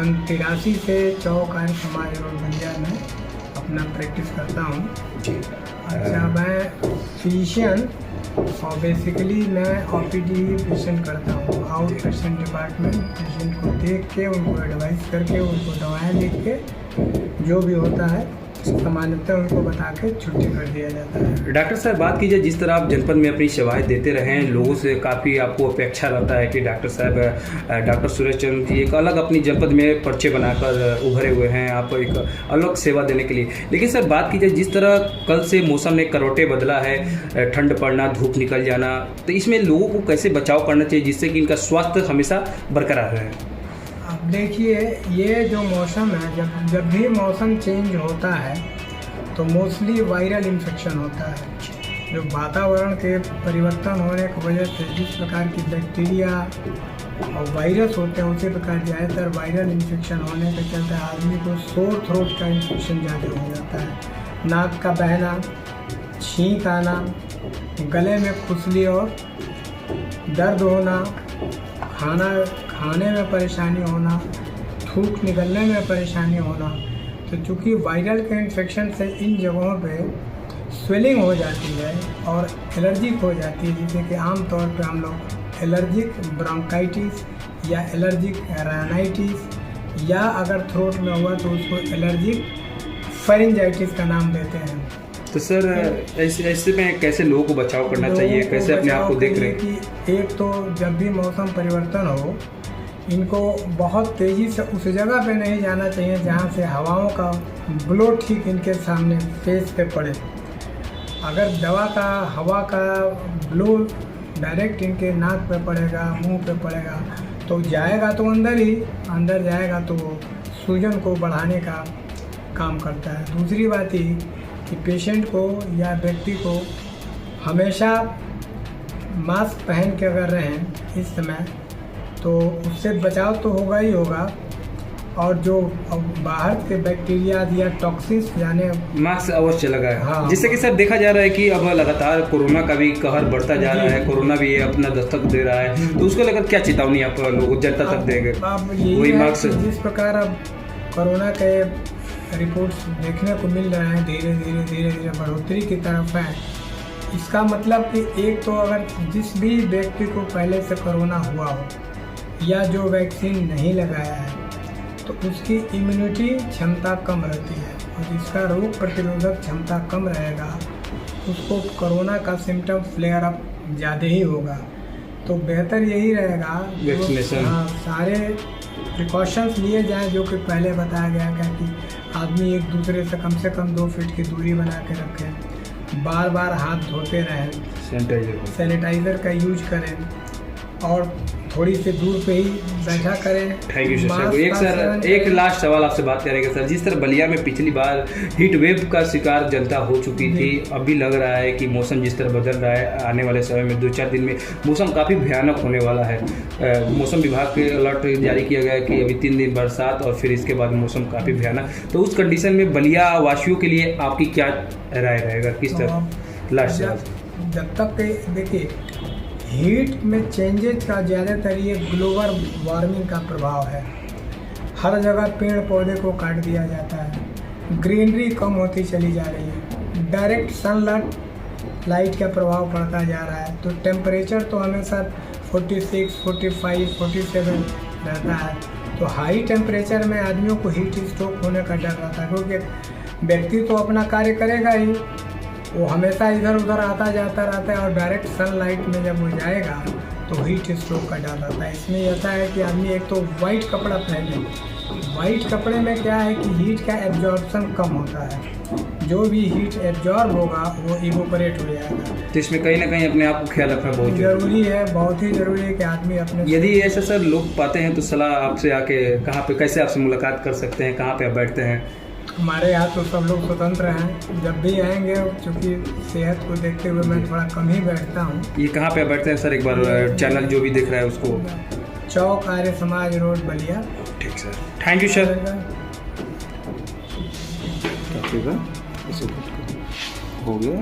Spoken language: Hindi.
सन 83 से चौक आर्य समाज रोड बलिया में अपना प्रैक्टिस करता हूँ जी। अच्छा, मैं फिजिशियन और बेसिकली मैं OPD पेशेंट करता हूँ, आउट पेशेंट डिपार्टमेंट। पेशेंट को देख के उनको एडवाइस करके उनको दवाएं लिख के जो भी होता है सामान्यतः उनको बता के छुट्टी कर दिया जाता है। डॉक्टर साहब, बात कीजिए, जिस तरह आप जनपद में अपनी सेवाएं देते रहे हैं, लोगों से काफ़ी आपको अपेक्षा रहता है कि डॉक्टर साहब, डॉक्टर सुरेश चंद्र जी एक अलग अपनी जनपद में पर्चे बनाकर उभरे हुए हैं, आप एक अलग सेवा देने के लिए। लेकिन सर, बात कीजिए, जिस तरह कल से मौसम ने करवटें बदला है, ठंड पड़ना, धूप निकल जाना, तो इसमें लोगों को कैसे बचाव करना चाहिए जिससे कि इनका स्वास्थ्य हमेशा बरकरार रहे? अब देखिए, ये जो मौसम है, जब भी मौसम चेंज होता है तो मोस्टली वायरल इन्फेक्शन होता है। जो वातावरण के परिवर्तन होने की वजह से जिस प्रकार की बैक्टीरिया और वायरस होते हैं, उसी प्रकार ज़्यादातर वायरल इन्फेक्शन होने के चलते आदमी को सोर थ्रोट का इन्फेक्शन ज़्यादा हो जाता है। नाक का बहना, छींक आना, गले में खुजली और दर्द होना, खाने में परेशानी होना, थूक निकलने में परेशानी होना। तो चूँकि वायरल के इन्फेक्शन से इन जगहों पे स्वेलिंग हो जाती है और एलर्जिक हो जाती है, जिसे कि आमतौर पे हम लोग एलर्जिक ब्रोंकाइटिस या एलर्जिक राइनाइटिस या अगर थ्रोट में हुआ तो उसको एलर्जिक फेरिंजाइटिस का नाम देते हैं। तो सर, ऐसे में कैसे लोगों को बचाव करना चाहिए, कैसे अपने आप को देख रहे हैं? कि एक तो जब भी मौसम परिवर्तन हो, इनको बहुत तेज़ी से उस जगह पे नहीं जाना चाहिए जहाँ से हवाओं का ब्लो ठीक इनके सामने फेस पे पड़े। अगर हवा का ब्लो डायरेक्ट इनके नाक पे पड़ेगा, मुंह पे पड़ेगा, तो जाएगा तो अंदर जाएगा तो सूजन को बढ़ाने का काम करता है। दूसरी बात ही कि पेशेंट को या व्यक्ति को हमेशा मास्क पहन के अगर रहें इस समय, तो उससे बचाव तो होगा ही होगा। और जो बाहर के बैक्टीरिया या टॉक्सिन्स जाने, मास्क अवश्य लगाए। हाँ, जिससे कि सर देखा जा रहा है कि अब लगातार कोरोना का भी कहर बढ़ता जा रहा है, कोरोना भी अपना दस्तक दे रहा है, तो उसको लेकर क्या चेतावनी आप लोगों जनता तक देंगे? अब यही है कि जिस प्रकार अब कोरोना के रिपोर्ट्स देखने को मिल रहे हैं, धीरे धीरे बढ़ोतरी की तरफ है। इसका मतलब कि एक तो अगर जिस भी व्यक्ति को पहले से कोरोना हुआ हो या जो वैक्सीन नहीं लगाया है, तो उसकी इम्यूनिटी क्षमता कम रहती है, और जिसका रोग प्रतिरोधक क्षमता कम रहेगा उसको कोरोना का सिम्टम फ्लेयर अप ज़्यादा ही होगा। तो बेहतर यही रहेगा वैक्सीनेशन, हाँ, सारे प्रिकॉशंस लिए जाएं जो कि पहले बताया गया है कि आदमी एक दूसरे से कम 2 फीट की दूरी बना के रखें, बार बार हाथ धोते रहें, सैनिटाइज़र का यूज करें और थोड़ी सी दूर पे ही बैठा करें। Thank you sir. एक लास्ट सवाल आपसे बात करेंगे सर। जिस तरह बलिया में पिछली बार हीट वेव का शिकार जनता हो चुकी थी, अभी लग रहा है कि मौसम जिस तरह बदल रहा है, आने वाले समय में 2-4 दिन में मौसम काफ़ी भयानक होने वाला है। मौसम विभाग के अलर्ट जारी किया गया है कि अभी 3 दिन बरसात और फिर इसके बाद मौसम काफ़ी भयानक। तो उस कंडीशन में बलिया वासियों के लिए आपकी क्या राय रहेगा? किस तरह लास्ट सवाल? जब तक देखिए, हीट में चेंजेज का ज़्यादातर ये ग्लोबल वार्मिंग का प्रभाव है। हर जगह पेड़ पौधे को काट दिया जाता है, ग्रीनरी कम होती चली जा रही है, डायरेक्ट सनलाइट का प्रभाव पड़ता जा रहा है। तो टेम्परेचर तो हमेशा 46, 45, 47 रहता है। तो हाई टेम्परेचर में आदमियों को हीट स्ट्रोक होने का डर रहता है, क्योंकि व्यक्ति तो अपना कार्य करेगा ही, वो हमेशा इधर उधर आता जाता रहता है, और डायरेक्ट सनलाइट में जब वो जाएगा तो हीट स्ट्रोक का डर रहता है। इसमें ऐसा है कि आदमी एक तो वाइट कपड़ा पहने। वाइट कपड़े में क्या है कि हीट का एब्जॉर्प्शन कम होता है, जो भी हीट एब्जॉर्ब होगा वो इवोपरेट हो जाएगा। तो इसमें कहीं ना कहीं अपने आप को ख्याल रखना बहुत जरूरी है, बहुत ही जरूरी है कि आदमी अपने, यदि ऐसा सर लोग पाते हैं तो सलाह आपसे आके कहाँ पे, कैसे आपसे मुलाकात कर सकते हैं, कहाँ पे आप बैठते हैं? हमारे यहाँ तो सब लोग स्वतंत्र हैं, जब भी आएंगे, क्योंकि सेहत को देखते हुए मैं थोड़ा कम ही बैठता हूँ। ये कहाँ पे बैठते हैं सर? एक बार चैनल जो भी देख रहा है उसको। चौक आर्य समाज रोड बलिया। ठीक सर, थैंक यू सर। हो गया।